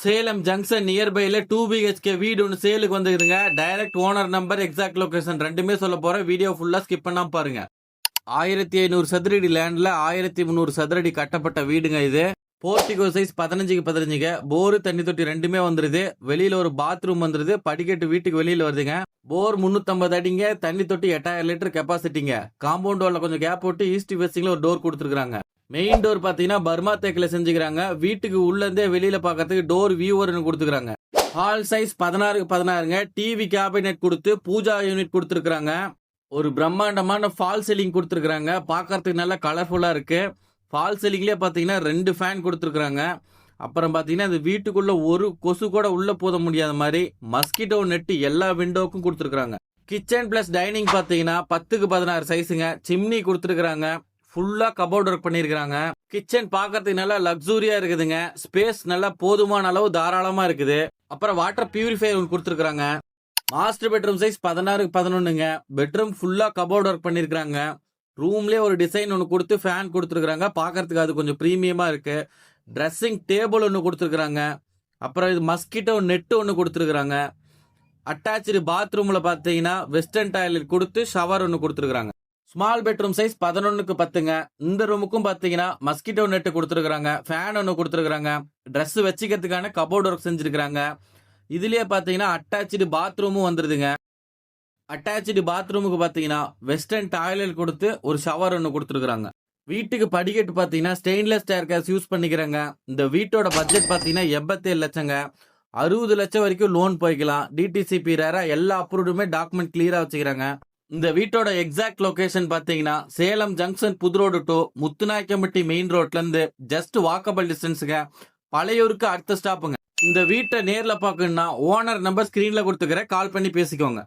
Salem junction நியர்பைல 2 BHK வீடு ஒன்று சேலுக்கு வந்துருங்க. Direct owner number, exact location ரெண்டுமே சொல்ல போறேன். வீடியோ ஃபுல்லா ஸ்கிப் பண்ணாம பாருங்க. 1500 சதுரடி லேண்ட்ல 1300 சதுரடி கட்டப்பட்ட வீடுங்க இது. போர்டிகோ சைஸ் 15x15, போரு தண்ணி தொட்டி ரெண்டுமே வந்துருது. வெளியில ஒரு பாத்ரூம் வந்துருது. படிக்கட்டு வீட்டுக்கு வெளியில வருதுங்க. போர் 350 அடிங்க. தண்ணி தொட்டி 8000 லிட்டர் கெப்பாசிட்டிங்க. காம்பவுண்ட் வால்ல கொஞ்சம் கேப் போட்டு ஈஸ்ட் வெஸ்டிங்ல ஒரு டோர் கொடுத்துருக்காங்க. மெயின் டோர் பாத்தீங்கன்னா பர்மா தேக்கில செஞ்சுக்கிறாங்க. வீட்டுக்கு உள்ள இருந்தே வெளியில பாக்கிறதுக்கு டோர் வியூவர் கொடுத்துருக்காங்க. ஹால் சைஸ் 16x16ங்க. டிவி கேபினெட் கொடுத்து பூஜா யூனிட் கொடுத்துருக்காங்க. ஒரு பிரம்மாண்டமான ஃபால் சீலிங் கொடுத்துருக்காங்க. பாக்கிறதுக்கு நல்லா கலர்ஃபுல்லா இருக்கு. ஃபால் சீலிங்லயே பாத்தீங்கன்னா 2 ஃபேன் கொடுத்துருக்காங்க. அப்புறம் பாத்தீங்கன்னா இந்த வீட்டுக்குள்ள ஒரு கொசு கூட உள்ள போத முடியாத மாதிரி மஸ்கிட்டோ நெட் எல்லா விண்டோக்கும் கொடுத்துருக்காங்க. கிச்சன் பிளஸ் டைனிங் பாத்தீங்கன்னா 10x16 சைஸுங்க. சிம்னி கொடுத்துருக்காங்க. ஃபுல்லா கபோர்ட் ஒர்க் பண்ணிருக்காங்க. கிச்சன் பாக்கிறதுக்கு நல்லா லக்ஸூரியா இருக்குதுங்க. ஸ்பேஸ் நல்லா போதுமான அளவு தாராளமா இருக்குது. அப்புறம் வாட்டர் பியூரிஃபையர் ஒன்று கொடுத்துருக்காங்க. மாஸ்டர் பெட்ரூம் சைஸ் 16x11ங்க. பெட்ரூம் ஃபுல்லா கபோர்ட் ஒர்க் பண்ணிருக்காங்க. ரூம்லயே ஒரு டிசைன் ஒன்று கொடுத்து ஃபேன் கொடுத்துருக்காங்க. பாக்கிறதுக்கு அது கொஞ்சம் பிரீமியமா இருக்கு. ட்ரெஸ்ஸிங் டேபிள் ஒன்று கொடுத்துருக்காங்க. அப்புறம் இது மஸ்கிட்டோ நெட் ஒன்று கொடுத்துருக்காங்க. அட்டாச்சு பாத்ரூம்ல பாத்தீங்கன்னா வெஸ்டர்ன் டாய்லெட் கொடுத்து ஷவர் ஒன்று கொடுத்துருக்காங்க. ஸ்மால் பெட்ரூம் சைஸ் 11x10ங்க. இந்த ரூமுக்கும் பாத்தீங்கன்னா மஸ்கிட்டோ நெட் கொடுத்துருக்காங்க. ஃபேன் ஒன்று கொடுத்துருக்காங்க. ட்ரெஸ் வச்சுக்கிறதுக்கான கபோர்ட் ஒர்க் செஞ்சிருக்காங்க. இதுலயே பாத்தீங்கன்னா அட்டாச்சு பாத்ரூமும் வந்துருதுங்க. அட்டாச்சு பாத்ரூமுக்கு பாத்தீங்கன்னா வெஸ்டர்ன் டாய்லெட் கொடுத்து ஒரு ஷவர் ஒன்று கொடுத்துருக்காங்க. வீட்டுக்கு படிக்கட்டு பாத்தீங்கன்னா ஸ்டெயின்லெஸ் ஸ்டேர்கேஸ் யூஸ் பண்ணிக்கிறாங்க. இந்த வீட்டோட பட்ஜெட் பாத்தீங்கன்னா 87 லட்சங்க. 60 லட்சம் வரைக்கும் லோன் போய்க்கலாம். டிடிசிபி ரேரா எல்லா அப்ரூவ்டுமே டாக்குமெண்ட் கிளியரா வச்சுக்கிறாங்க. இந்த வீட்டோட எக்ஸாக்ட் லொகேஷன் பாத்தீங்கன்னா சேலம் ஜங்ஷன் புது ரோடு டு முத்துநாயக்கம்பட்டி மெயின் ரோட்ல இருந்து ஜஸ்ட் வாக்கபிள் டிஸ்டன்ஸுங்க. பழையூருக்கு அடுத்த ஸ்டாப்புங்க. இந்த வீட்டை நேர்ல பாக்கணும்னா ஓனர் நம்பர் ஸ்கிரீன்ல கொடுத்துக்கிறேன். கால் பண்ணி பேசிக்கோங்க.